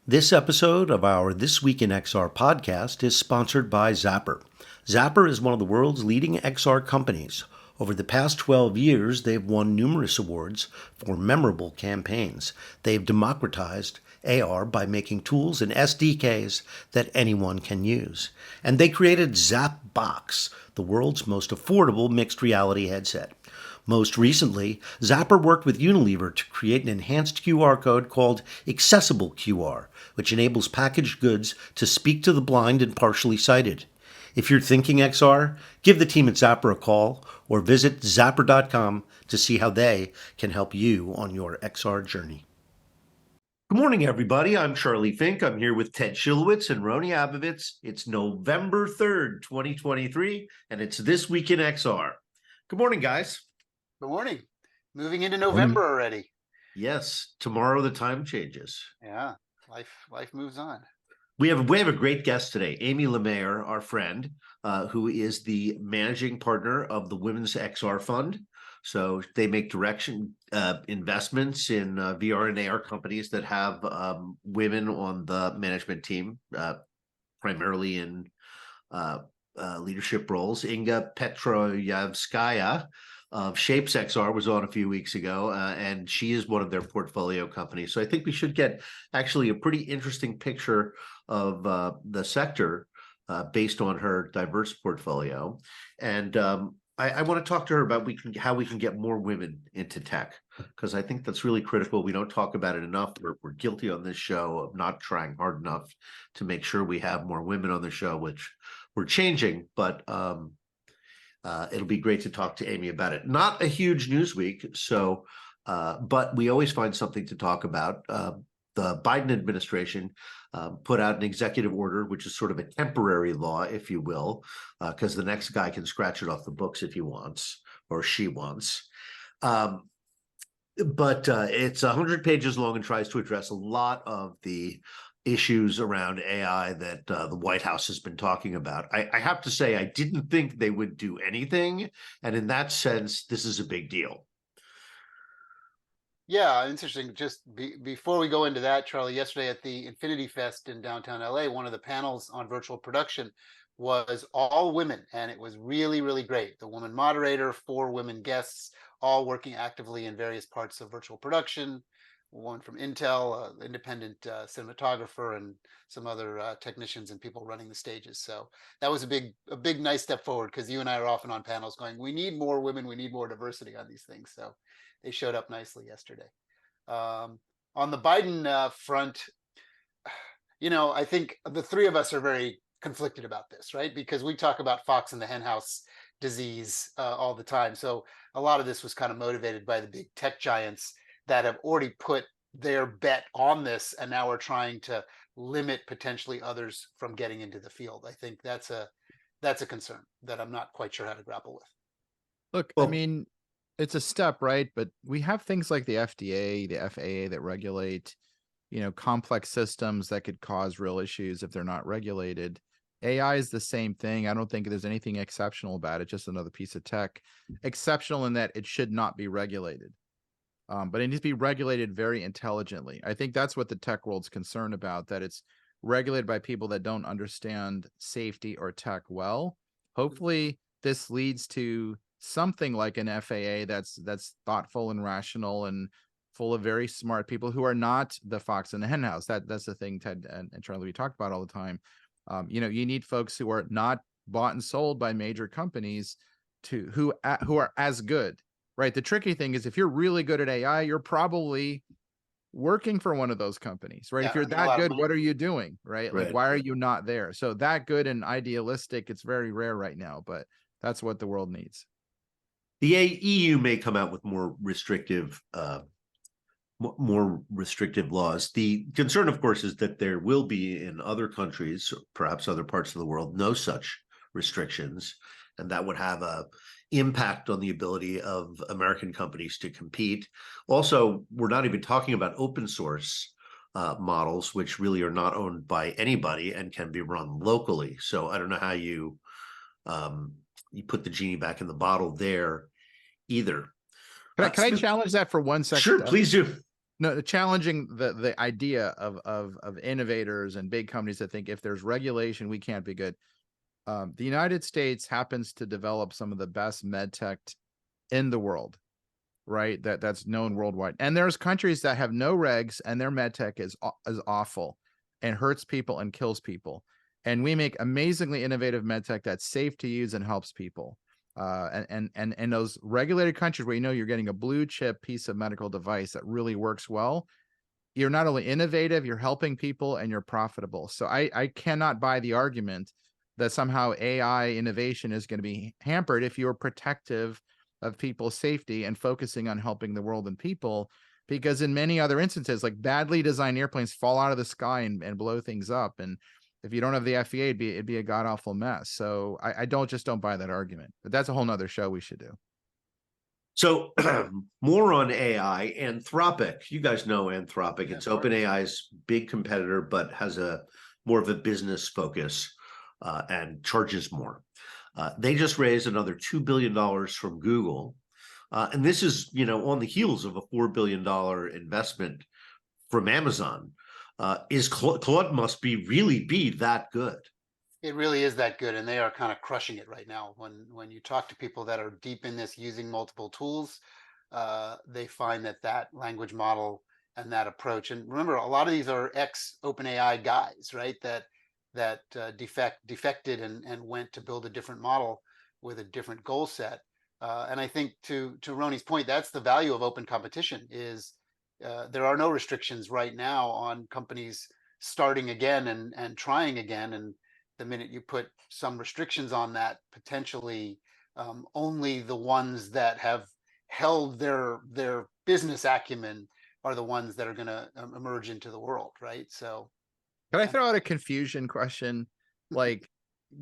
This episode of our This Week in XR podcast is sponsored by Zapper. Zapper is one of the world's leading XR companies. Over the past 12 years, they've won numerous awards for memorable campaigns. They've democratized AR by making tools and SDKs that anyone can use. And they created ZapBox, the world's most affordable mixed reality headset. Most recently, Zapper worked with Unilever to create an enhanced QR code called Accessible QR, which enables packaged goods to speak to the blind and partially sighted. If you're thinking XR, give the team at Zapper a call or visit zapper.com to see how they can help you on your XR journey. Good morning, everybody. I'm Charlie Fink. I'm here with Ted Shilowitz and Roni Abovitz. It's November 3rd, 2023, and it's This Week in XR. Good morning, guys. Good morning. Moving into November already. Yes, tomorrow the time changes. Yeah, life moves on. We have a great guest today, Amy LaMeyer, our friend, who is the managing partner of the Women's XR Fund. So they make direction investments in VR and AR companies that have women on the management team, primarily in leadership roles. Inga Petroyevskaya of Shapes XR was on a few weeks ago, and she is one of their portfolio companies. So I think we should get actually a pretty interesting picture of the sector based on her diverse portfolio. And I want to talk to her about how we can get more women into tech, because I think that's really critical. We don't talk about it enough. We're guilty on this show of not trying hard enough to make sure we have more women on the show, which we're changing, but it'll be great to talk to Amy about it. Not a huge news week, so but we always find something to talk about. The Biden administration put out an executive order, which is sort of a temporary law, if you will, because the next guy can scratch it off the books if he wants or she wants. But it's 100 pages long and tries to address a lot of the issues around AI that the White House has been talking about. I have to say, I didn't think they would do anything. And in that sense, this is a big deal. Yeah, interesting. Just before we go into that, Charlie, yesterday at the Infinity Fest in downtown LA, one of the panels on virtual production was all women, and it was really, really great. The woman moderator, 4 women guests, all working actively in various parts of virtual production. One from Intel, independent cinematographer, and some other technicians and people running the stages. So that was a big, nice step forward, because you and I are often on panels going, we need more women, we need more diversity on these things. So they showed up nicely yesterday. On the Biden front, I think the three of us are very conflicted about this, right? Because we talk about fox in the henhouse disease all the time. So a lot of this was kind of motivated by the big tech giants that have already put their bet on this, and now are trying to limit potentially others from getting into the field. I think that's a concern that I'm not quite sure how to grapple with. Look, I mean, it's a step, right? But we have things like the FDA, the FAA that regulate, complex systems that could cause real issues if they're not regulated. AI is the same thing. I don't think there's anything exceptional about it, just another piece of tech. Exceptional in that it should not be regulated. But it needs to be regulated very intelligently. I think that's what the tech world's concerned about, that it's regulated by people that don't understand safety or tech well. Hopefully this leads to something like an FAA that's thoughtful and rational and full of very smart people who are not the fox in the henhouse. That's the thing Ted and Charlie we talk about all the time. You need folks who are not bought and sold by major companies who are as good. Right. The tricky thing is, if you're really good at AI, you're probably working for one of those companies, right? Yeah, if you're that good, what are you doing? Right. Like, why are you not there? So that good and idealistic, it's very rare right now, but that's what the world needs. The EU may come out with more restrictive laws. The concern, of course, is that there will be in other countries, perhaps other parts of the world, no such restrictions, and that would have a impact on the ability of American companies to compete. Also, we're not even talking about open source models, which really are not owned by anybody and can be run locally. So I don't know how you put the genie back in the bottle there either. Can I challenge that for 1 second? Sure, please do. No, challenging the idea of innovators and big companies that think if there's regulation, we can't be good. The United States happens to develop some of the best med tech in the world, right? That's known worldwide. And there's countries that have no regs and their med tech is awful and hurts people and kills people. And we make amazingly innovative med tech that's safe to use and helps people. And those regulated countries where you know you're getting a blue chip piece of medical device that really works well, you're not only innovative, you're helping people and you're profitable. So I cannot buy the argument that somehow AI innovation is going to be hampered if you're protective of people's safety and focusing on helping the world and people, because in many other instances, like badly designed airplanes fall out of the sky and blow things up. And if you don't have the FAA, it'd be a god awful mess. So I don't buy that argument, but that's a whole nother show we should do. So more on AI, Anthropic. You guys know Anthropic. Yeah, It's of course. OpenAI's big competitor, but has a more of a business focus and charges more. They just raised another $2 billion from Google. And this is, on the heels of a $4 billion investment from Amazon. Claude must really be that good. It really is that good, and they are kind of crushing it right now. When you talk to people that are deep in this using multiple tools, they find that language model and that approach. And remember, a lot of these are ex OpenAI guys, right? That defected and went to build a different model with a different goal set. And I think to Roni's point, that's the value of open competition. Is there are no restrictions right now on companies starting again and trying again. And the minute you put some restrictions on that, potentially only the ones that have held their business acumen are the ones that are going to emerge into the world, right? So can I throw out a confusion question? Like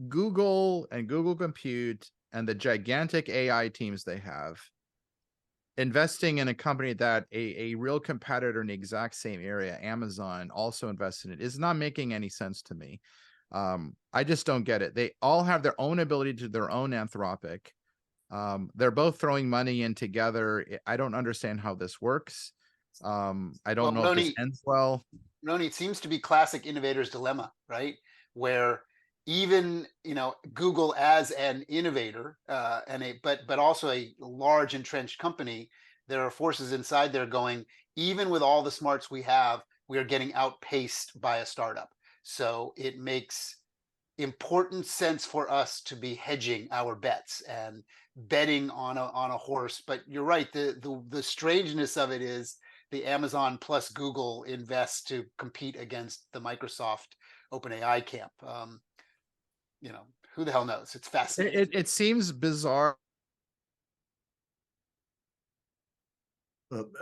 Google and Google Compute and the gigantic AI teams they have, investing in a company that a real competitor in the exact same area, Amazon, also invested in, is not making any sense to me. I just don't get it. They all have their own ability to their own Anthropic. They're both throwing money in together. I don't understand how this works. I don't know if this ends well. Roni, it seems to be classic innovator's dilemma, right? Where even Google as an innovator but also a large entrenched company, there are forces inside there going, even with all the smarts we have, we are getting outpaced by a startup. So it makes important sense for us to be hedging our bets and betting on a horse. But you're right. The strangeness of it is the Amazon plus Google invest to compete against the Microsoft OpenAI camp. Who the hell knows? It's fascinating. It seems bizarre.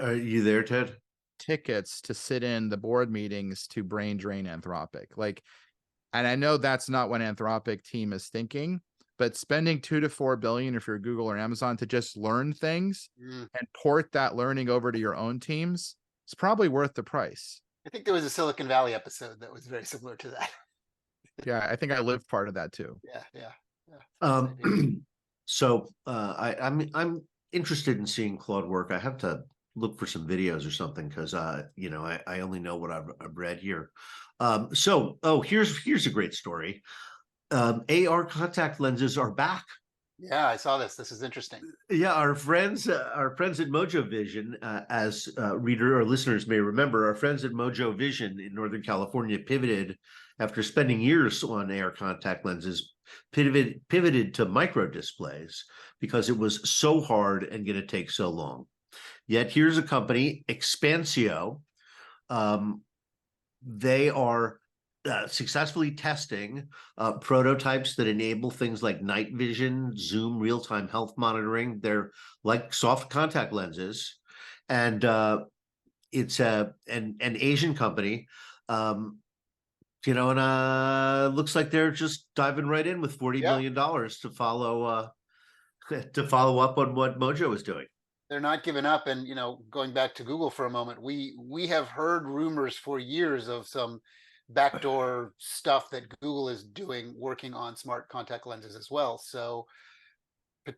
Are you there, Ted? Tickets to sit in the board meetings to brain drain Anthropic. And I know that's not what Anthropic team is thinking, but spending 2 to 4 billion if you're Google or Amazon to just learn things and port that learning over to your own teams, it's probably worth the price. I think there was a Silicon Valley episode that was very similar to that. Yeah, I think I lived part of that too. Yeah. So I'm interested in seeing Claude work. I have to look for some videos or something because I only know what I've read here. Here's a great story. AR contact lenses are back. Yeah, I saw this. This is interesting. Yeah, our friends at Mojo Vision, as reader or listeners may remember, our friends at Mojo Vision in Northern California pivoted after spending years on AR contact lenses, pivoted to micro displays because it was so hard and going to take so long. Yet here's a company, Expansio. They are successfully testing prototypes that enable things like night vision, Zoom, real-time health monitoring. They're like soft contact lenses, and it's an Asian company. Looks like they're just diving right in with $40 million to follow up on what Mojo is doing. They're not giving up. And going back to Google for a moment, we have heard rumors for years of some backdoor stuff that Google is doing, working on smart contact lenses as well. So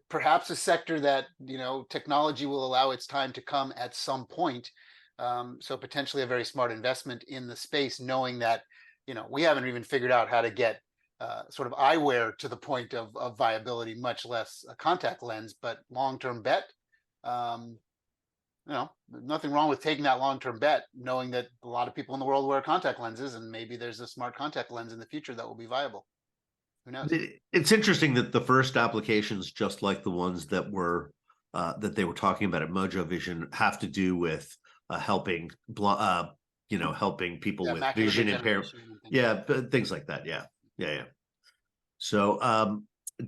perhaps a sector that technology will allow its time to come at some point. So potentially a very smart investment in the space, knowing that, we haven't even figured out how to get sort of eyewear to the point of viability, much less a contact lens, but long-term bet. Um, nothing wrong with taking that long-term bet, knowing that a lot of people in the world wear contact lenses, and maybe there's a smart contact lens in the future that will be viable. Who knows? It's interesting that the first applications, just like the ones that they were talking about at Mojo Vision, have to do with helping helping people Yeah, with macular vision impairment. degeneration and things Yeah, like that. things like that. Yeah. So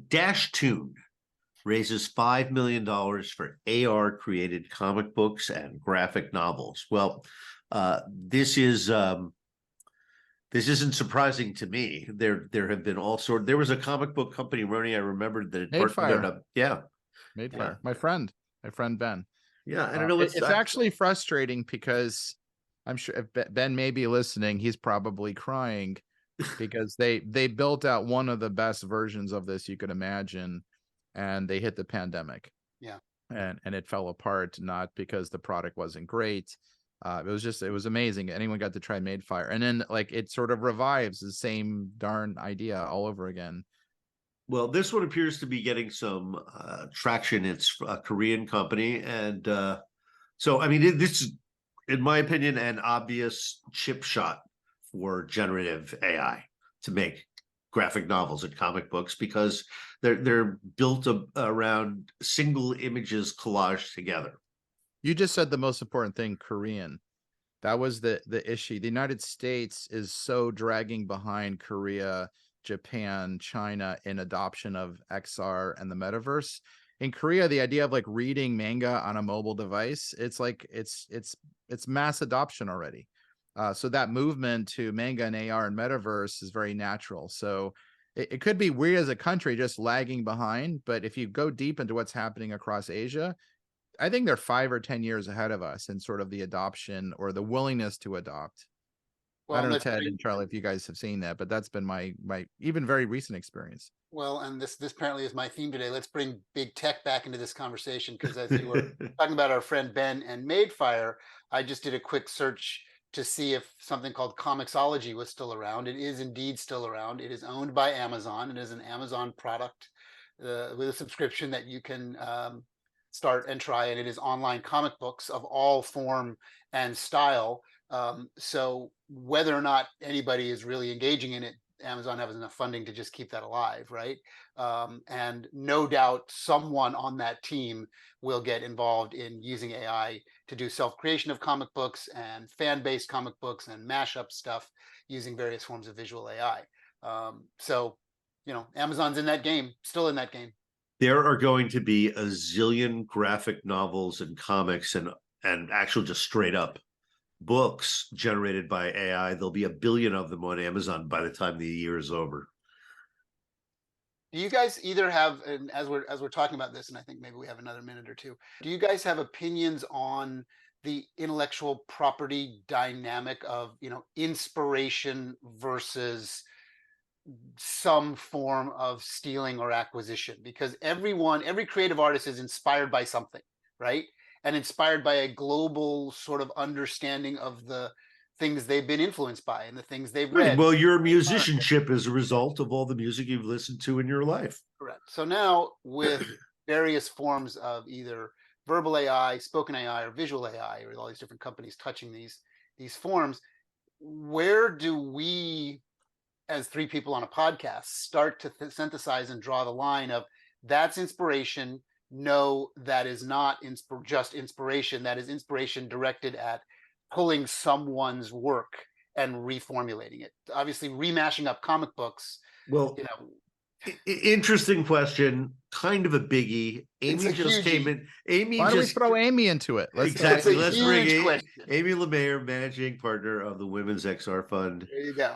Dash Tune raises $5 million for AR created comic books and graphic novels. Well, this isn't surprising to me. There have been all sorts. There was a comic book company, Roni, I remembered that Made Fire. yeah. Made Yeah. Fire. My friend Ben. Yeah, I don't know. It's actually frustrating because I'm sure if Ben may be listening, he's probably crying because they built out one of the best versions of this you could imagine, and they hit the pandemic. Yeah. And it fell apart, not because the product wasn't great. It was amazing. Anyone got to try Made Fire, and then like it sort of revives the same darn idea all over again. Well, this one appears to be getting some traction. It's a Korean company, and so I mean, this is, in my opinion, an obvious chip shot for generative AI to make graphic novels and comic books, because they're built around single images collaged together. You just said the most important thing, Korean. That was the issue. The United States is so dragging behind Korea, Japan, China in adoption of XR and the metaverse. In Korea, the idea of like reading manga on a mobile device, it's like it's mass adoption already. So that movement to manga and AR and metaverse is very natural. So it could be we as a country just lagging behind, but if you go deep into what's happening across Asia, I think they're 5 or 10 years ahead of us in sort of the adoption or the willingness to adopt. I don't know, Ted and Charlie, if you guys have seen that, but that's been my even very recent experience. Well, and this apparently is my theme today. Let's bring big tech back into this conversation, because as you were talking about our friend Ben and Made Fire, I just did a quick search to see if something called Comixology was still around. It is indeed still around. It is owned by Amazon. It is an Amazon product with a subscription that you can start and try, and it is online comic books of all form and style. So whether or not anybody is really engaging in it, Amazon has enough funding to just keep that alive, right? And no doubt someone on that team will get involved in using AI to do self-creation of comic books and fan-based comic books and mashup stuff using various forms of visual AI. So, Amazon's in that game, still in that game. There are going to be a zillion graphic novels and comics and actual just straight up books generated by AI. There'll be 1 billion of them on Amazon by the time the year is over. Do you guys either have, and as we're talking about this, and I think maybe we have another minute or two, do you guys have opinions on the intellectual property dynamic of, inspiration versus some form of stealing or acquisition? Because every creative artist is inspired by something, right? And inspired by a global sort of understanding of the things they've been influenced by and the things they've read. Well, your musicianship is a result of all the music you've listened to in your life. Correct. So now with various forms of either verbal AI, spoken AI, or visual AI, or all these different companies touching these forms, where do we, as three people on a podcast, start to synthesize and draw the line of that's inspiration? No, that is not just inspiration. That is inspiration directed at pulling someone's work and reformulating it. Obviously, remashing up comic books. Well, interesting question. Kind of a biggie. Amy just came in. Why don't we throw Amy into it? Exactly. Let's bring Amy LaMeyer, managing partner of the Women's XR Fund. There you go.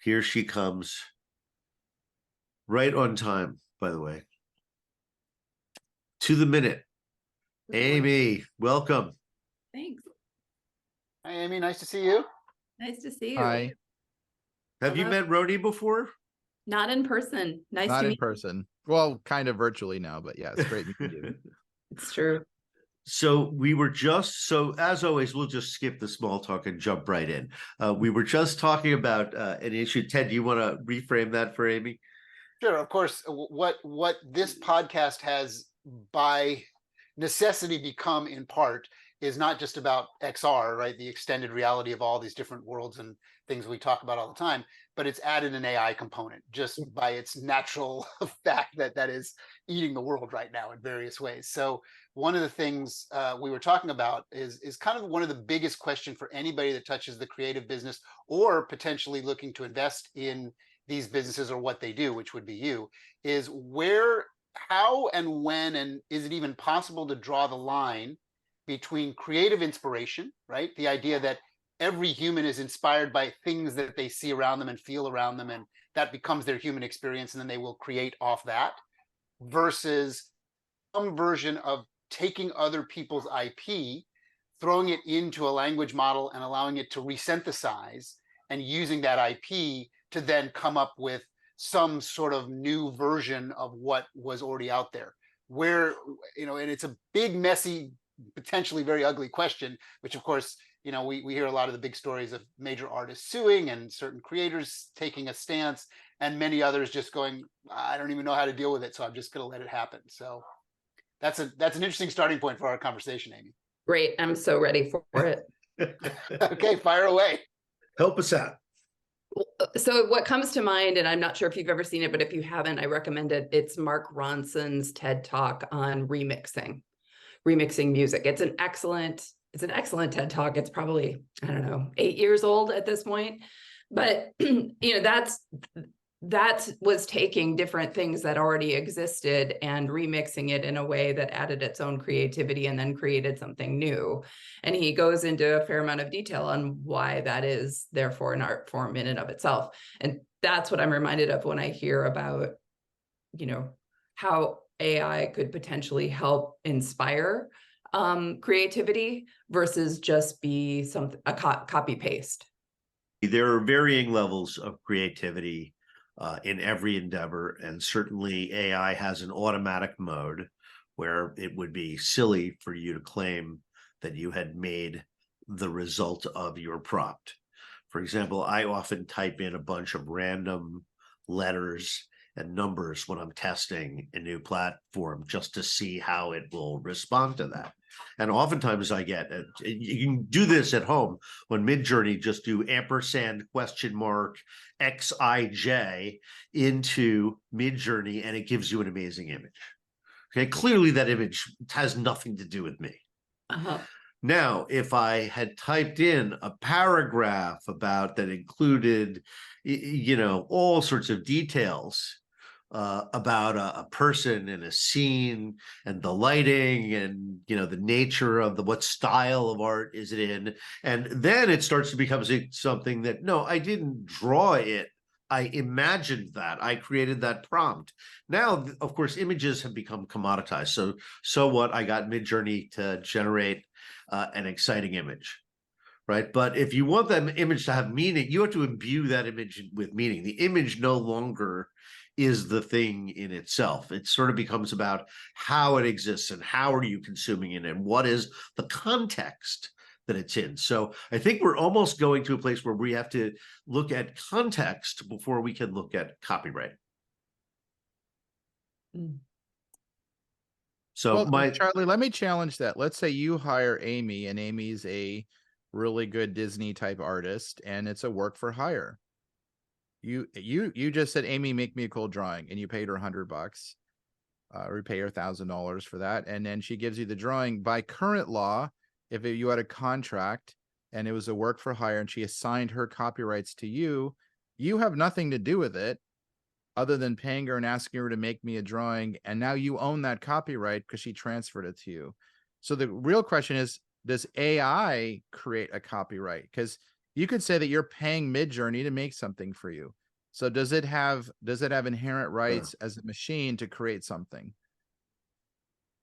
Here she comes. Right on time, by the way. To the minute. Amy, welcome. Thanks. Hi, Amy. Nice to see you. Nice to see you. Hi. Have you met Roni before? Not in person. Not in person. Well, kind of virtually now, but yeah, it's great meeting you. It's true. So we were just, so as always, we'll just skip the small talk and jump right in. We were just talking about an issue. Ted, do you want to reframe that for Amy? Sure, of course. What this podcast has by necessity become in part is not just about XR, right? The extended reality of all these different worlds and things we talk about all the time, but it's added an AI component just by its natural fact that that is eating the world right now in various ways. So one of the things we were talking about is kind of one of the biggest question for anybody that touches the creative business or potentially looking to invest in these businesses or what they do, which would be you, is where, how and when, and is it even possible to draw the line between creative inspiration, right? The idea that every human is inspired by things that they see around them and feel around them, and that becomes their human experience, and then they will create off that, versus some version of taking other people's IP, throwing it into a language model and allowing it to resynthesize and using that IP to then come up with some sort of new version of what was already out there. Where, and it's a big, messy, potentially very ugly question, which of course, we hear a lot of the big stories of major artists suing and certain creators taking a stance and many others just going, I don't even know how to deal with it, so I'm just going to let it happen. So that's an interesting starting point for our conversation, Amy. Great. I'm so ready for it. Okay, fire away. Help us out. So what comes to mind, and I'm not sure if you've ever seen it, but if you haven't, I recommend it. It's Mark Ronson's TED Talk on remixing music. It's an excellent TED Talk. It's probably, I don't know, 8 years old at this point. But, that was taking different things that already existed and remixing it in a way that added its own creativity and then created something new. And he goes into a fair amount of detail on why that is therefore an art form in and of itself. And that's what I'm reminded of when I hear about, how AI could potentially help inspire creativity versus just be a copy paste. There are varying levels of creativity in every endeavor, and certainly AI has an automatic mode where it would be silly for you to claim that you had made the result of your prompt. For example, I often type in a bunch of random letters and numbers when I'm testing a new platform just to see how it will respond to that. And oftentimes I get, you can do this at home on Midjourney, just do ampersand $XIJ into Midjourney and it gives you an amazing image. Okay, clearly that image has nothing to do with me. Uh-huh. Now, if I had typed in a paragraph about that included, all sorts of details about a person and a scene and the lighting and, the nature of what style of art is it in, and then it starts to become something that, no, I didn't draw it. I imagined that. I created that prompt. Now, of course, images have become commoditized. So what? I got Midjourney to generate an exciting image, right? But if you want that image to have meaning, you have to imbue that image with meaning. The image no longer is the thing in itself. It sort of becomes about how it exists and how are you consuming it and what is the context that it's in. So I think we're almost going to a place where we have to look at context before we can look at copyright. So Charlie, let me challenge that. Let's say you hire Amy and Amy's a really good Disney type artist and it's a work for hire. You just said, Amy, make me a cool drawing, and you paid her $100, or you pay her $1,000 for that. And then she gives you the drawing. By current law, if you had a contract and it was a work for hire and she assigned her copyrights to you, you have nothing to do with it other than paying her and asking her to make me a drawing. And now you own that copyright because she transferred it to you. So the real question is, does AI create a copyright? Because you could say that you're paying Midjourney to make something for you. So does it have inherent rights as a machine to create something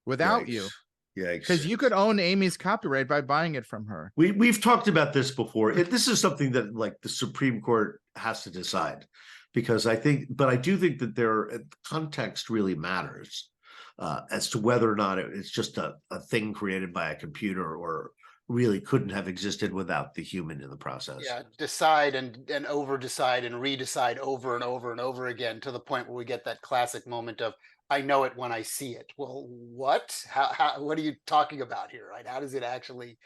without you? Yeah, because you could own Amy's copyright by buying it from her. We've talked about this before. This is something that the Supreme Court has to decide, because I do think that context really matters. as to whether or not it's just a thing created by a computer or really couldn't have existed without the human in the process. Yeah, decide and over decide and redecide over and over and over again, to the point where we get that classic moment of, I know it when I see it. Well, what? What are you talking about here, right? How does it actually?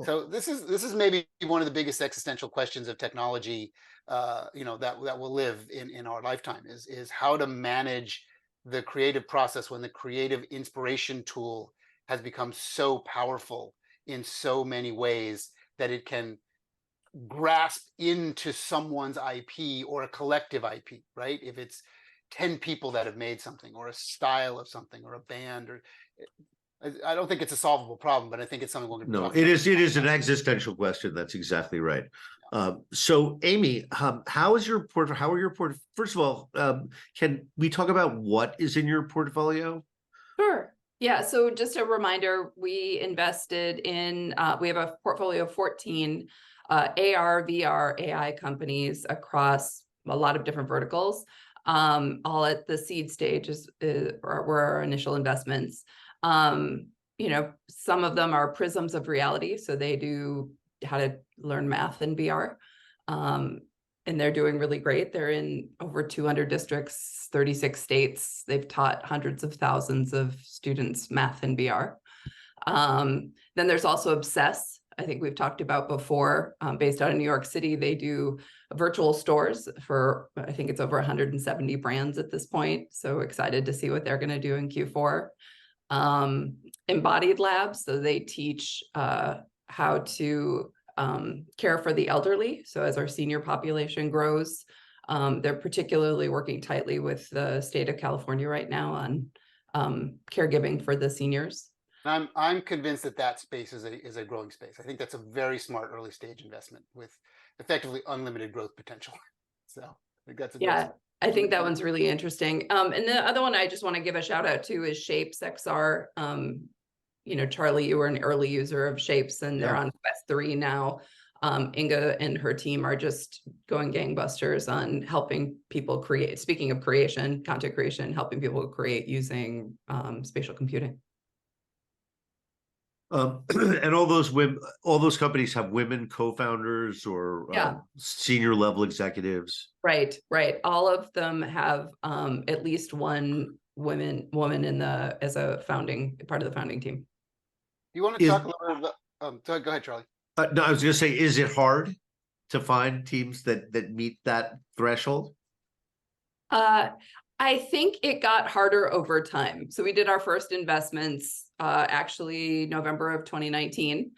So this is maybe one of the biggest existential questions of technology, that will live in our lifetime, is how to manage the creative process when the creative inspiration tool has become so powerful in so many ways that it can grasp into someone's IP or a collective IP, right? If it's 10 people that have made something, or a style of something, or a band, or I don't think it's a solvable problem, but I think it's something we're going to No, talk it about. is an existential question. That's exactly right. So Amy, how are your first of all, can we talk about what is in your portfolio? Sure. Yeah. So just a reminder, we invested in, we have a portfolio of 14 AR, VR, AI companies across a lot of different verticals, all at the seed stage were our initial investments. Some of them are prisms of reality. So they do how to learn math in VR. And they're doing really great. They're in over 200 districts, 36 states. They've taught hundreds of thousands of students math in VR. Then there's also Obsess. I think we've talked about before, based out of New York City. They do virtual stores for, I think it's over 170 brands at this point. So excited to see what they're going to do in Q4. Embodied Labs. So they teach how to care for the elderly. So as our senior population grows, they're particularly working tightly with the state of California right now on caregiving for the seniors. I'm convinced that space is a growing space. I think that's a very smart early stage investment with effectively unlimited growth potential. So I think that's a yeah. I think that one's really interesting. And the other one I just want to give a shout out to is Shapes XR. Charlie, you were an early user of Shapes, and they're on Quest 3 now. Inga and her team are just going gangbusters on helping people create. Speaking of creation, content creation, helping people create using spatial computing. And all those companies have women co-founders or senior level executives. Right. All of them have at least one woman as a part of the founding team. You want to talk a little bit about, go ahead, Charlie. No, I was going to say, is it hard to find teams that meet that threshold? I think it got harder over time. So we did our first investments actually November of 2019.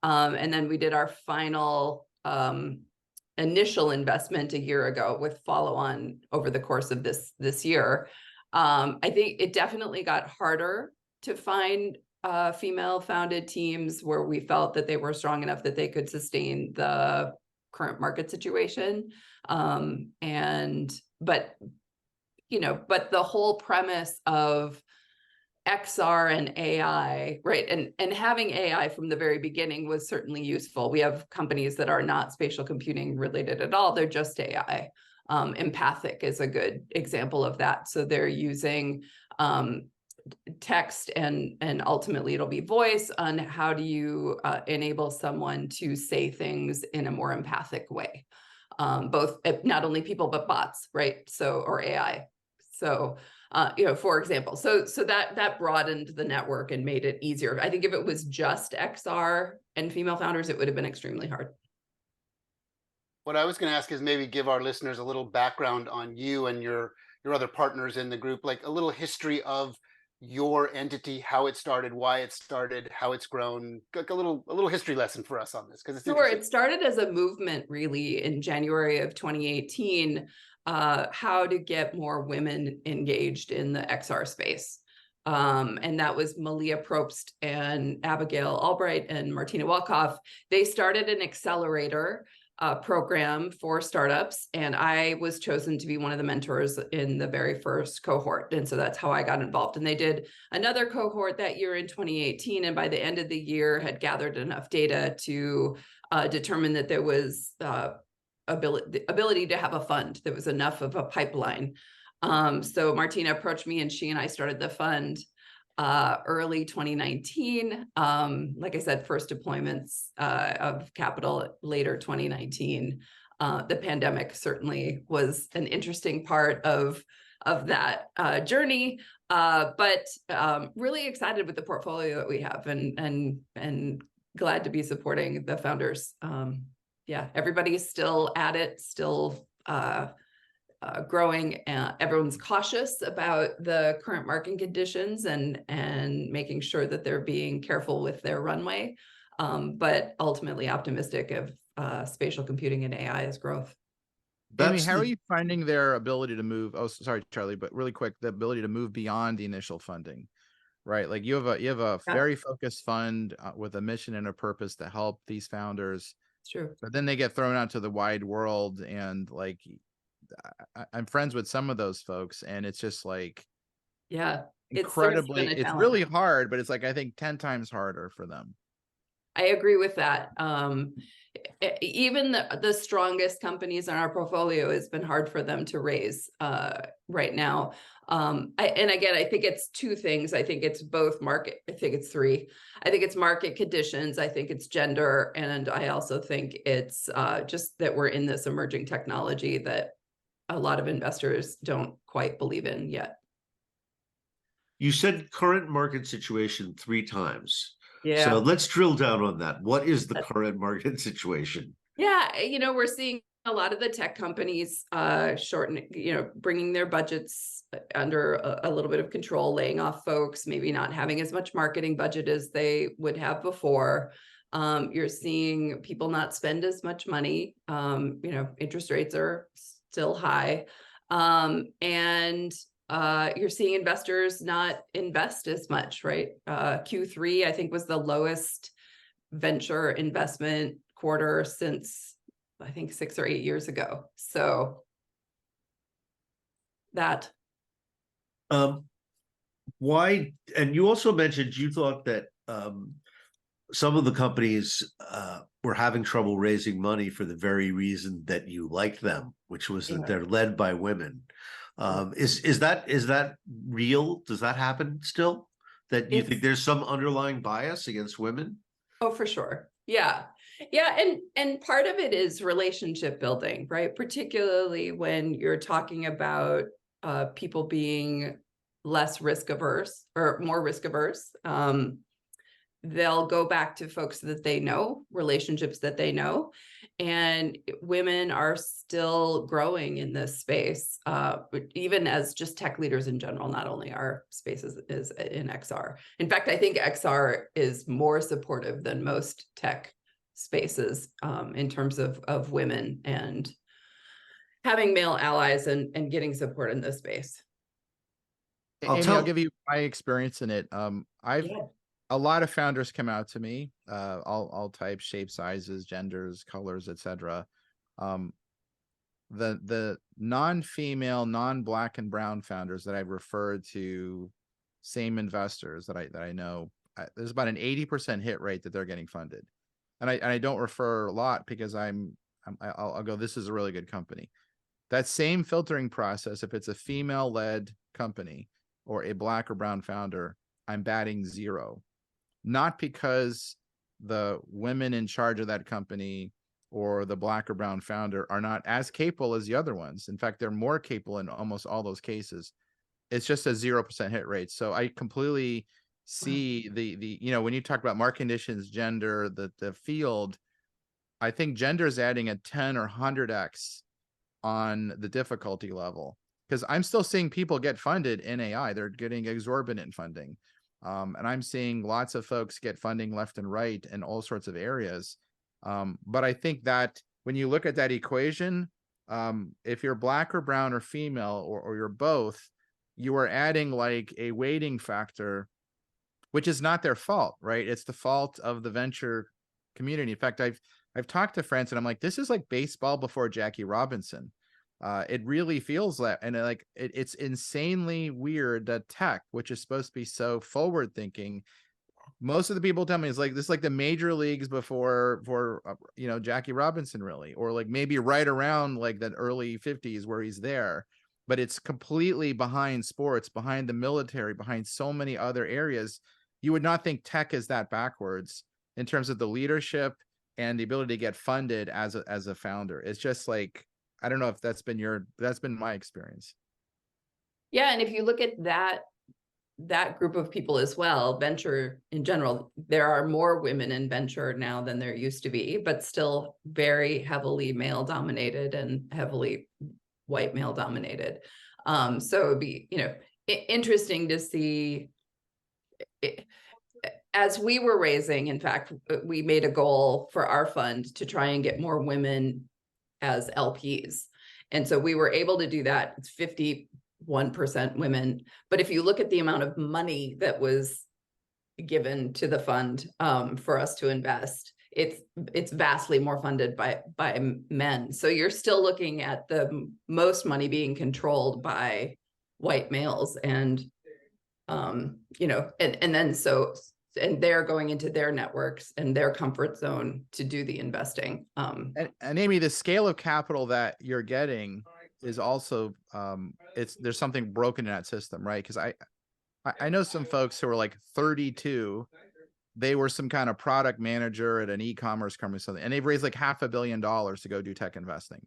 And then we did our final initial investment a year ago with follow-on over the course of this year. I think it definitely got harder to find female-founded teams where we felt that they were strong enough that they could sustain the current market situation. But the whole premise of XR and AI, right? And having AI from the very beginning was certainly useful. We have companies that are not spatial computing related at all. They're just AI. Empathic is a good example of that. So they're using text and ultimately it'll be voice on how do you enable someone to say things in a more empathic way. Both not only people, but bots, right? So, or AI. So, for example, so that broadened the network and made it easier. I think if it was just XR and female founders, it would have been extremely hard. What I was going to ask is maybe give our listeners a little background on you and your other partners in the group, like a little history of your entity, how it started, why it started, how it's grown, like a little history lesson for us on this, because it's sure. It started as a movement really in January of 2018. How to get more women engaged in the XR space. And that was Malia Probst and Abigail Albright and Martina Welkoff. They started an accelerator program for startups, and I was chosen to be one of the mentors in the very first cohort. And so that's how I got involved. And they did another cohort that year in 2018. And by the end of the year had gathered enough data to determine that there was ability to have a fund. There was enough of a pipeline. So Martina approached me and she and I started the fund. early 2019. Like I said, first deployments of capital later 2019. The pandemic certainly was an interesting part of that journey, but really excited with the portfolio that we have, and glad to be supporting the founders. Yeah, everybody's still at it, still growing. Everyone's cautious about the current market conditions and making sure that they're being careful with their runway, but ultimately optimistic of spatial computing and AI as growth. Amy, That's how are the- you finding their ability to move? Oh, sorry, Charlie, but really quick, the ability to move beyond the initial funding, right? Like you have a Yeah. very focused fund with a mission and a purpose to help these founders, It's true. but then they get thrown out to the wide world, and like I'm friends with some of those folks, and it's just like Yeah, it's incredibly, been a it's challenge. really hard, but it's like I think 10 times harder for them. I agree with that. Even the strongest companies in our portfolio, has been hard for them to raise right now. And again, I think it's two things. I think it's both market. I think it's three. I think it's market conditions. I think it's gender. And I also think it's just that we're in this emerging technology that a lot of investors don't quite believe in yet. You said current market situation 3 times. Yeah. So let's drill down on that. What is the current market situation? Yeah, we're seeing a lot of the tech companies bringing their budgets under a little bit of control, laying off folks, maybe not having as much marketing budget as they would have before. You're seeing people not spend as much money. Interest rates are still high. And you're seeing investors not invest as much, right? Q3, I think, was the lowest venture investment quarter since, I think, 6 or 8 years ago. So that. Why? And you also mentioned you thought that some of the companies were having trouble raising money for the very reason that you like them, which was that they're led by women. Is that real? Does that happen still? That you think there's some underlying bias against women? Oh, for sure. Yeah. And part of it is relationship building, right? Particularly when you're talking about people being less risk averse or more risk averse. They'll go back to folks that they know, relationships that they know, and women are still growing in this space, even as just tech leaders in general, not only our spaces is in XR. In fact, I think XR is more supportive than most tech spaces in terms of women and having male allies and getting support in this space. Amy, I'll give you my experience in it. Yeah. A lot of founders come out to me, all types, shapes, sizes, genders, colors, etc. The non-female, non-black and brown founders that I've referred to, same investors that I know, there's about an 80% hit rate that they're getting funded, and I don't refer a lot because I'll go, this is a really good company. That same filtering process, if it's a female-led company or a black or brown founder, I'm batting 0. Not because the women in charge of that company or the black or brown founder are not as capable as the other ones. In fact, they're more capable in almost all those cases. It's just a 0% hit rate. So I completely see the when you talk about market conditions, gender, the field, I think gender is adding a 10 or 100x on the difficulty level, because I'm still seeing people get funded in AI. They're getting exorbitant funding. And I'm seeing lots of folks get funding left and right in all sorts of areas. But I think that when you look at that equation, if you're black or brown or female, or you're both, you are adding like a weighting factor, which is not their fault, right? It's the fault of the venture community. In fact, I've talked to friends and I'm like, this is like baseball before Jackie Robinson. It really feels like, and like it's insanely weird that tech, which is supposed to be so forward thinking, most of the people tell me it's like this is like the major leagues before for Jackie Robinson, really, or like maybe right around like that early 50s where he's there. but it's completely behind sports, behind the military, behind so many other areas. You would not think tech is that backwards in terms of the leadership and the ability to get funded as a founder. It's just like, I don't know if that's been my experience. Yeah, and if you look at that group of people as well, venture in general, there are more women in venture now than there used to be, but still very heavily male dominated and heavily white male dominated. So it'd be, interesting to see. As we were raising, in fact, we made a goal for our fund to try and get more women as LPs. And so we were able to do that. It's 51% women. But if you look at the amount of money that was given to the fund for us to invest, it's vastly more funded by men. So you're still looking at the most money being controlled by white males, and and they're going into their networks and their comfort zone to do the investing. And Amy, the scale of capital that you're getting is also there's something broken in that system, right? Because I know some folks who are like 32. They were some kind of product manager at an e-commerce company or something, and they've raised like $500 million to go do tech investing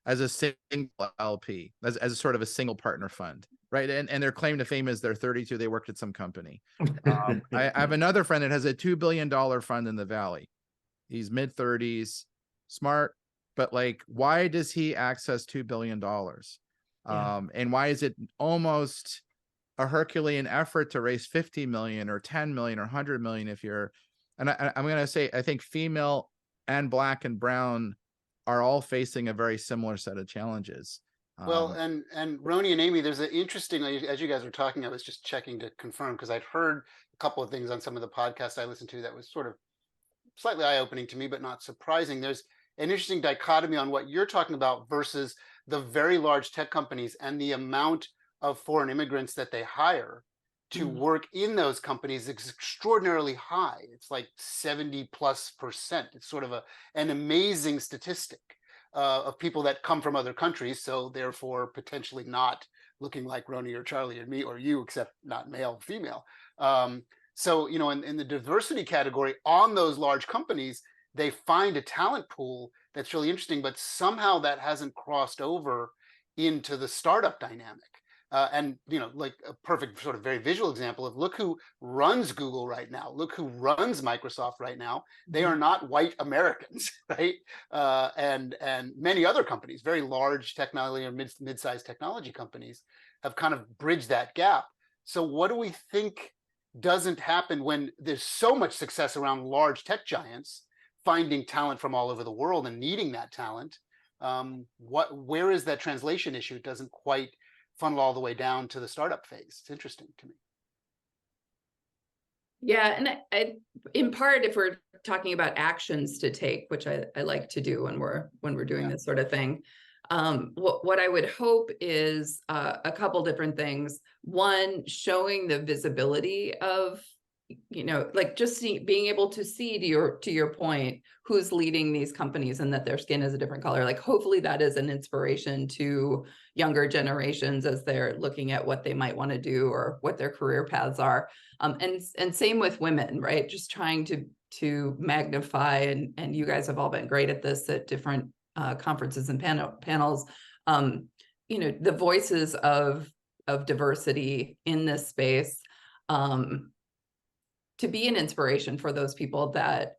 as a single LP, as a sort of a single partner fund, right? And their claim to fame is they're 32. They worked at some company. I have another friend that has a $2 billion fund in the Valley. He's mid-30s, smart, but like, why does he access $2 billion? And why is it almost a Herculean effort to raise 50 million or 10 million or 100 million if you're, and I'm going to say, I think female and Black and brown are all facing a very similar set of challenges. Well, and Roni and Amy, there's an interesting, as you guys were talking, I was just checking to confirm, because I'd heard a couple of things on some of the podcasts I listened to that was sort of slightly eye-opening to me, but not surprising. There's an interesting dichotomy on what you're talking about versus the very large tech companies and the amount of foreign immigrants that they hire to work in those companies is extraordinarily high. It's like 70+%. It's sort of an amazing statistic of people that come from other countries, so therefore potentially not looking like Roni or Charlie or me or you, except not male, female. So, in the diversity category on those large companies, they find a talent pool that's really interesting, but somehow that hasn't crossed over into the startup dynamic. And like a perfect sort of very visual example of, look who runs Google right now, look who runs Microsoft right now. They are not white Americans, right? And many other companies, very large technology or mid-sized technology companies, have kind of bridged that gap. So what do we think doesn't happen when there's so much success around large tech giants finding talent from all over the world and needing that talent? Where is that translation issue? It doesn't quite funnel all the way down to the startup phase. It's interesting to me. Yeah, and I in part, if we're talking about actions to take, which I like to do when we're doing this sort of thing, what I would hope is a couple different things. One, showing the visibility of, like just being able to see, to your point, who's leading these companies and that their skin is a different color. Like, hopefully that is an inspiration to younger generations as they're looking at what they might want to do or what their career paths are. And same with women, right? Just trying to magnify, and you guys have all been great at this at different conferences and panels, the voices of diversity in this space, to be an inspiration for those people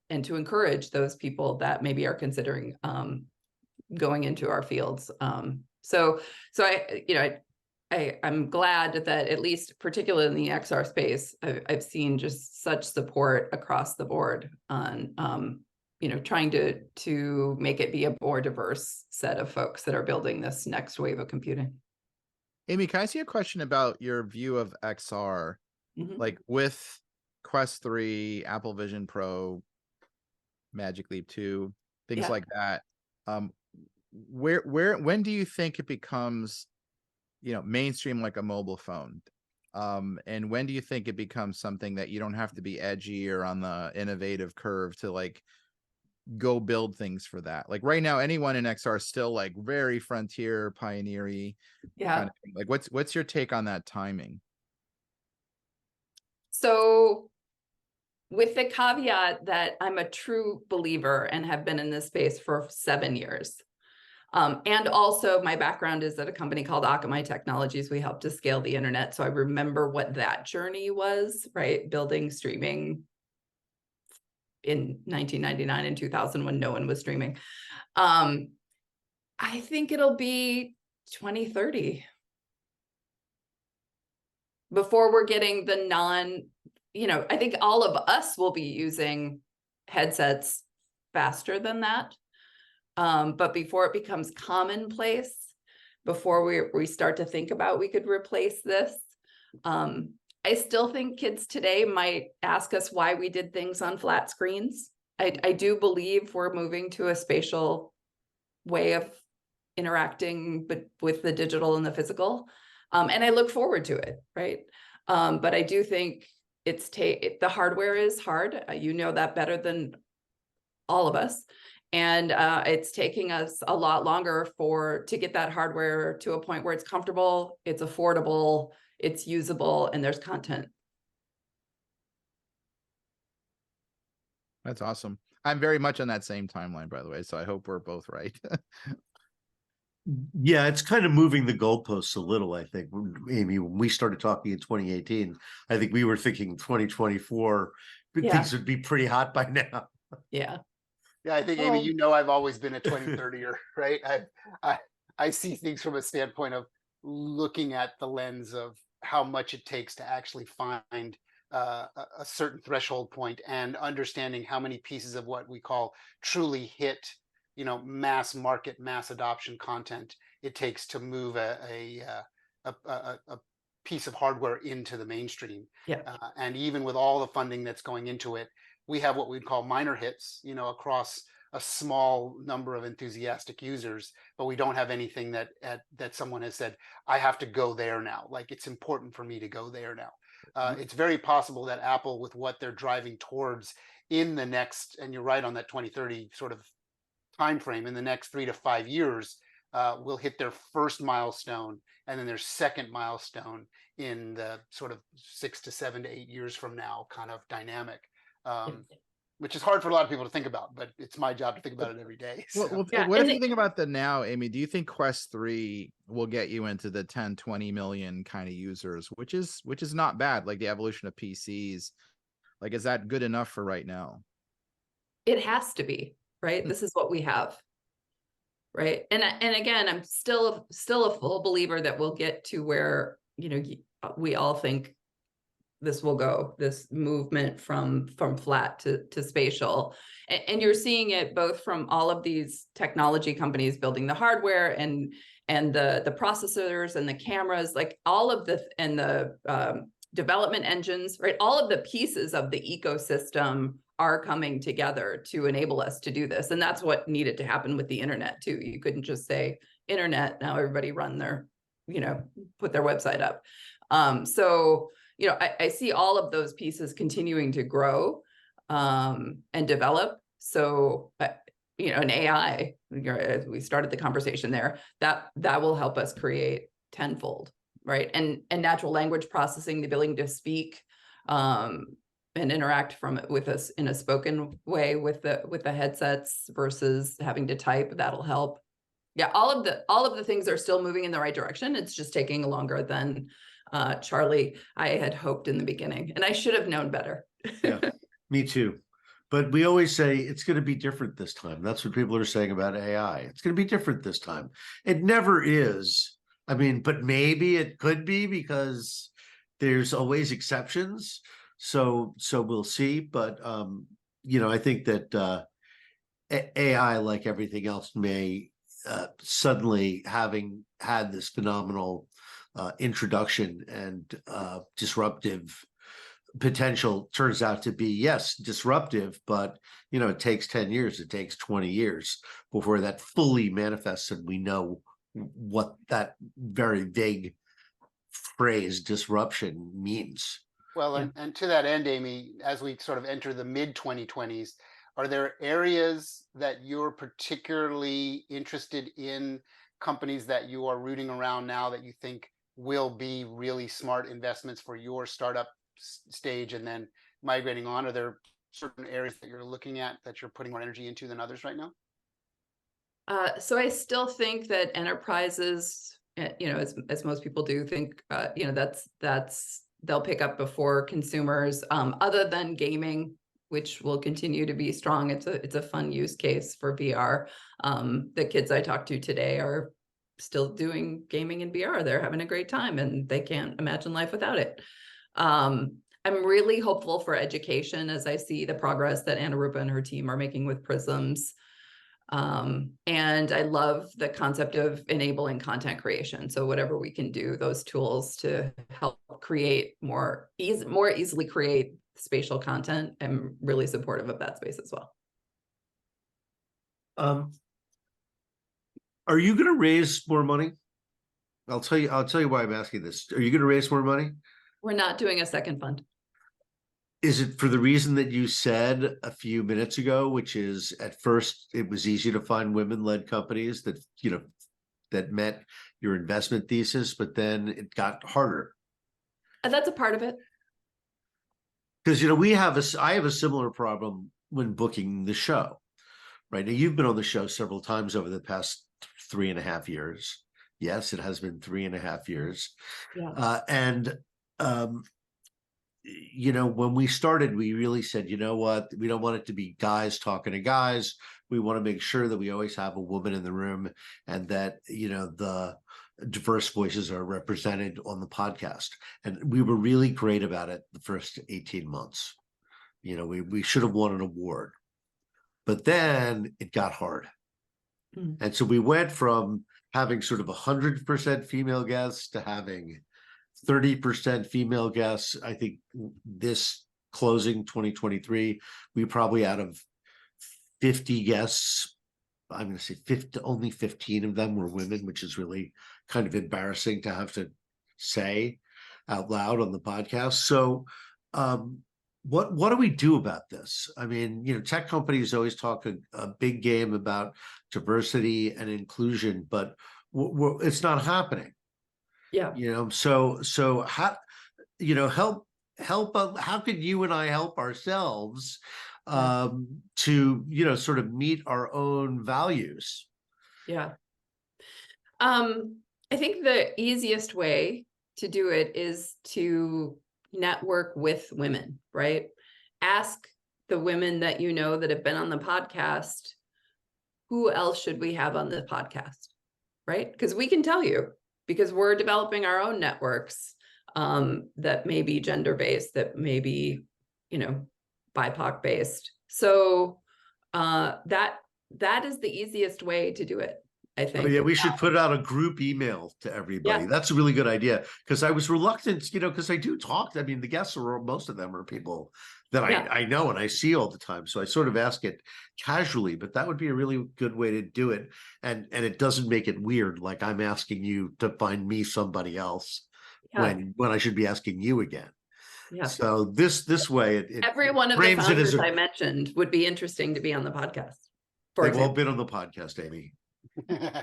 and to encourage those people that maybe are considering going into our fields. So I'm glad that, at least particularly in the XR space, I've seen just such support across the board on trying to make it be a more diverse set of folks that are building this next wave of computing. Amy, can I ask you a question about your view of XR? Like with Quest 3, Apple Vision Pro, Magic Leap 2, things like that. When do you think it becomes, mainstream like a mobile phone? And when do you think it becomes something that you don't have to be edgy or on the innovative curve to like go build things for that. Like right now, anyone in XR is still like very frontier, pioneery Yeah. kind of thing. Like what's your take on that timing? So with the caveat that I'm a true believer and have been in this space for 7 years. And also my background is at a company called Akamai Technologies. We helped to scale the internet. So I remember what that journey was, right? Building streaming in 1999 and 2000 when no one was streaming. I think it'll be 2030 before we're getting the I think all of us will be using headsets faster than that. But before it becomes commonplace, before we start to think about we could replace this, I still think kids today might ask us why we did things on flat screens. I do believe we're moving to a spatial way of interacting with the digital and the physical. And I look forward to it, right? But I do think the hardware is hard. You know that better than all of us. And it's taking us a lot longer to get that hardware to a point where it's comfortable, it's affordable, it's usable, and there's content. That's awesome. I'm very much on that same timeline, by the way. So I hope we're both right. Yeah, it's kind of moving the goalposts a little, I think. Amy, when we started talking in 2018, I think we were thinking 2024, Yeah. things would be pretty hot by now. Yeah. Yeah, I think Amy, I've always been a 2030er, right? I see things from a standpoint of looking at the lens of how much it takes to actually find a certain threshold point and understanding how many pieces of what we call truly hit, mass market, mass adoption content it takes to move a piece of hardware into the mainstream. Yeah. And even with all the funding that's going into it, we have what we'd call minor hits, across a small number of enthusiastic users, but we don't have anything that someone has said, I have to go there now. Like, it's important for me to go there now. It's very possible that Apple, with what they're driving towards in the next, and you're right on that 2030 sort of time frame, in the next 3 to 5 years, will hit their first milestone and then their second milestone in the sort of 6 to 7 to 8 years from now kind of dynamic. Which is hard for a lot of people to think about, but it's my job to think about it every day. So. Well, Yeah, what and if you think about that now, Amy? Do you think Quest 3 will get you into the 10, 20 million kind of users, which is not bad, like the evolution of PCs? Like, is that good enough for right now? It has to be, right? This is what we have. Right. And again, I'm still a full believer that we'll get to where, we all think this will go, this movement from flat to spatial. And you're seeing it both from all of these technology companies building the hardware and the processors and the cameras, like all of the development engines, right? All of the pieces of the ecosystem are coming together to enable us to do this. And that's what needed to happen with the internet too. You couldn't just say internet, now everybody run their, put their website up. So, I see all of those pieces continuing to grow and develop. So, an AI, as we started the conversation there, that will help us create tenfold, right? And natural language processing, the ability to speak and interact with us in a spoken way with the headsets versus having to type, that'll help. Yeah, all of the things are still moving in the right direction. It's just taking longer than Charlie, I had hoped in the beginning, and I should have known better. Yeah, me too. But we always say it's going to be different this time. That's what people are saying about AI. It's going to be different this time. It never is. I mean, but maybe it could be because there's always exceptions. So we'll see. But I think that AI, like everything else, may suddenly, having had this phenomenal introduction and disruptive potential, turns out to be, yes, disruptive, but it takes 10 years, it takes 20 years before that fully manifests and we know what that very vague phrase disruption means. Well, and to that end, Amy, as we sort of enter the mid 2020s, are there areas that you're particularly interested in, companies that you are rooting around now that you think will be really smart investments for your startup stage and then migrating on? Are there certain areas that you're looking at that you're putting more energy into than others right now? So I still think that enterprises, as most people do, think that's they'll pick up before consumers. Other than gaming, which will continue to be strong, it's a fun use case for VR. The kids I talked to today are still doing gaming in VR. They're having a great time, and they can't imagine life without it. I'm really hopeful for education as I see the progress that Anarupa and her team are making with Prisms. And I love the concept of enabling content creation. So whatever we can do, those tools to help create more easily create spatial content, I'm really supportive of that space as well. Are you going to raise more money? I'll tell you why I'm asking this. Are you going to raise more money? We're not doing a second fund. Is it for the reason that you said a few minutes ago, which is at first it was easy to find women-led companies that, that met your investment thesis, but then it got harder? And that's a part of it. Because, I have a similar problem when booking the show, right? Now, you've been on the show several times over the past 3.5 years. Yes, it has been 3.5 years. Yeah. When we started, we really said, you know what, we don't want it to be guys talking to guys. We want to make sure that we always have a woman in the room and that, the diverse voices are represented on the podcast. And we were really great about it the first 18 months. We should have won an award, but then it got hard. Mm. And so we went from having sort of 100% female guests to having 30% female guests. I think this closing 2023, we probably out of 50 guests, I'm going to say 50, only 15 of them were women, which is really kind of embarrassing to have to say out loud on the podcast. So what do we do about this? I mean, tech companies always talk a big game about diversity and inclusion, but it's not happening. Yeah. So how, how could you and I help ourselves to, sort of meet our own values? Yeah. I think the easiest way to do it is to network with women, right? Ask the women that that have been on the podcast, who else should we have on the podcast, right? Because we can tell you, because we're developing our own networks that may be gender-based, that may be, BIPOC-based. So that is the easiest way to do it, I think. Oh, yeah, we should put out a group email to everybody. Yeah. That's a really good idea, because I was reluctant, because I do talk. I mean, the guests most of them are people that I know and I see all the time. So I sort of ask it casually, but that would be a really good way to do it. And it doesn't make it weird, like I'm asking you to find me somebody else when I should be asking you again. Yeah. So this way, every one of the founders I mentioned would be interesting to be on the podcast. They've all been on the podcast, Amy.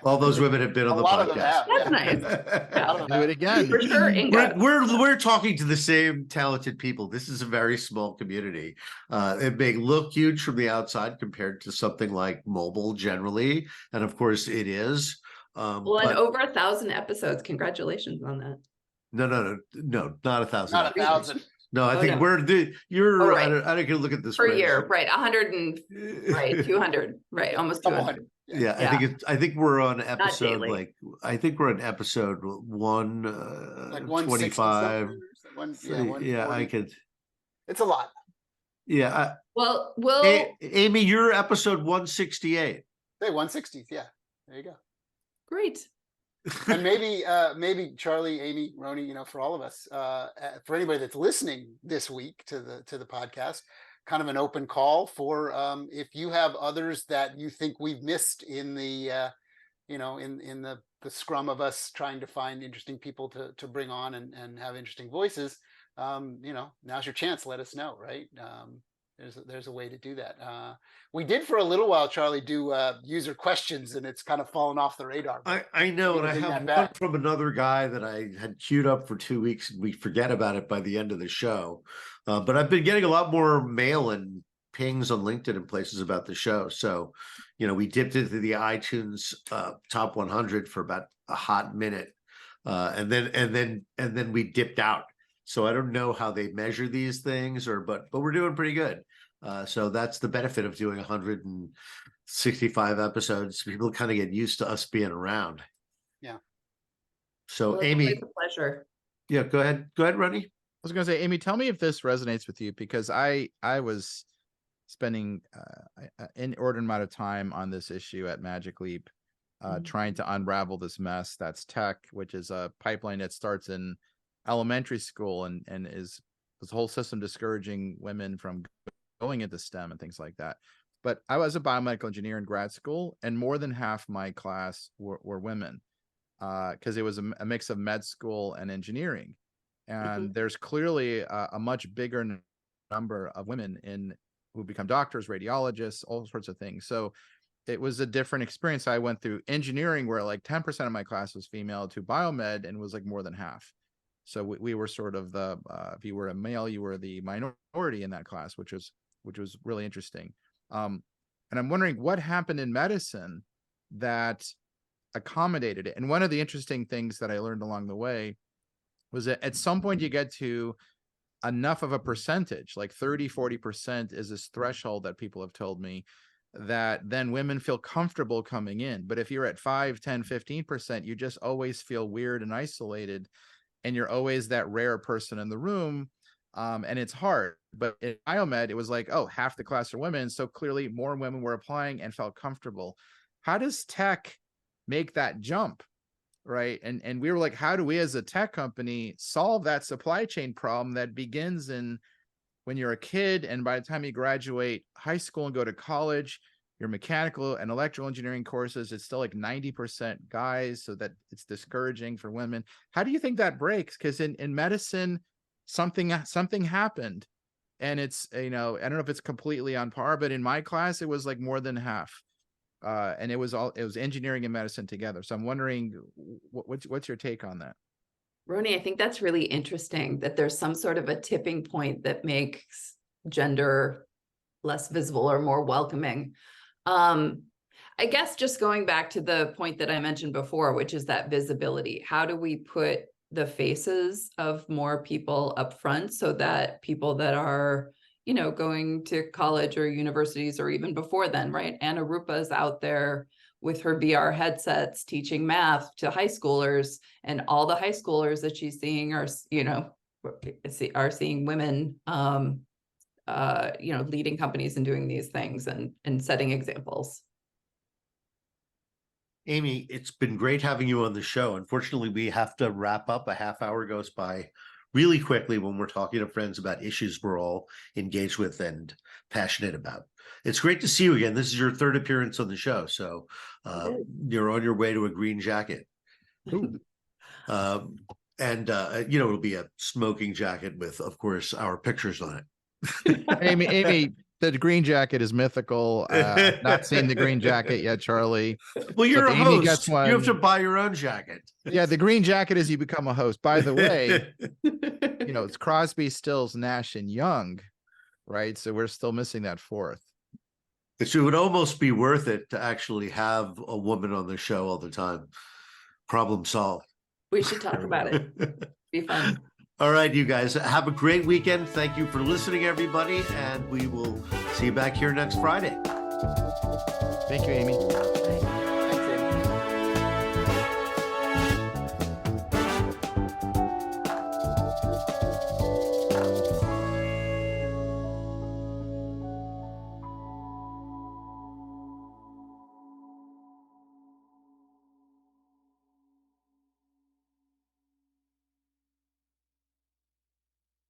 All those women have been on the podcast. That's nice. Yeah. Do it again. For sure, Inga. We're talking to the same talented people. This is a very small community. It may look huge from the outside compared to something like mobile generally, and of course it is. Well, and over 1,000 episodes. Congratulations on that. No, not 1,000. Not 1,000. No, I think you're. I don't get to look at this per year, right? 100 and right, 200, right? Almost 200. Yeah, I think we're on episode I think we're on episode 125. I could. It's a lot. Yeah. Well, Amy, you're episode 168. Hey, 160th. Yeah, there you go. Great. And maybe Charlie, Amy, Roni, for all of us, for anybody that's listening this week to the podcast, kind of an open call for if you have others that you think we've missed in the in the scrum of us trying to find interesting people to bring on and have interesting voices. Now's your chance. Let us know, right? There's a way to do that. We did for a little while, Charlie, do user questions, and it's kind of fallen off the radar. I know, and gonna I bring have that one back. from another guy that I had queued up for 2 weeks, and we forget about it by the end of the show. But I've been getting a lot more mail and pings on LinkedIn and places about the show. So, we dipped into the iTunes top 100 for about a hot minute, and then we dipped out. So I don't know how they measure these things, but we're doing pretty good. So that's the benefit of doing 165 episodes. People kind of get used to us being around. Yeah. So Well, it's Amy, always a pleasure. yeah, go ahead, Ronnie. I was going to say, Amy, tell me if this resonates with you, because I was spending an inordinate amount of time on this issue at Magic Leap, trying to unravel this mess that's tech, which is a pipeline that starts in elementary school and is this whole system discouraging women from going into STEM and things like that. But I was a biomedical engineer in grad school, and more than half my class were women, because it was a mix of med school and engineering. And there's clearly a much bigger number of women who become doctors, radiologists, all sorts of things. So it was a different experience. I went through engineering, where like 10% of my class was female, to biomed, and was like more than half. So we were sort of the if you were a male, you were the minority in that class, which was really interesting. And I'm wondering what happened in medicine that accommodated it. And one of the interesting things that I learned along the way was that at some point you get to enough of a percentage, like 30-40% is this threshold that people have told me, that then women feel comfortable coming in. But if you're at 5, 10, 15%, you just always feel weird and isolated, and you're always that rare person in the room. And it's hard. But in biomed, it was like, oh, half the class are women. So clearly more women were applying and felt comfortable. How does tech make that jump? Right. And we were like, how do we as a tech company solve that supply chain problem that begins when you're a kid, and by the time you graduate high school and go to college, your mechanical and electrical engineering courses, it's still like 90% guys, so that it's discouraging for women. How do you think that breaks? Because in medicine, something happened, and it's, I don't know if it's completely on par, but in my class, it was like more than half. And it was engineering and medicine together. So I'm wondering, what's your take on that? Roni, I think that's really interesting that there's some sort of a tipping point that makes gender less visible or more welcoming. I guess just going back to the point that I mentioned before, which is that visibility. How do we put the faces of more people up front so that people that are, going to college or universities, or even before then, right? Anna Rupa's out there with her VR headsets teaching math to high schoolers, and all the high schoolers that she's seeing are, are seeing women, leading companies and doing these things and setting examples. Amy, it's been great having you on the show. Unfortunately, we have to wrap up. A half hour goes by really quickly when we're talking to friends about issues we're all engaged with and passionate about. It's great to see you again. This is your third appearance on the show, so you're on your way to a green jacket. It'll be a smoking jacket with, of course, our pictures on it. Amy, the green jacket is mythical. Not seen the green jacket yet, Charlie. Well, you're a Amy host. gets one. You have to buy your own jacket. Yeah, the green jacket is you become a host. By the way, it's Crosby, Stills, Nash, and Young, right? So we're still missing that fourth. It would almost be worth it to actually have a woman on the show all the time. Problem solved. We should talk about it. Be fun. All right, you guys, have a great weekend. Thank you for listening, everybody, and we will see you back here next Friday. Thank you, Amy. Bye. Thanks, Amy.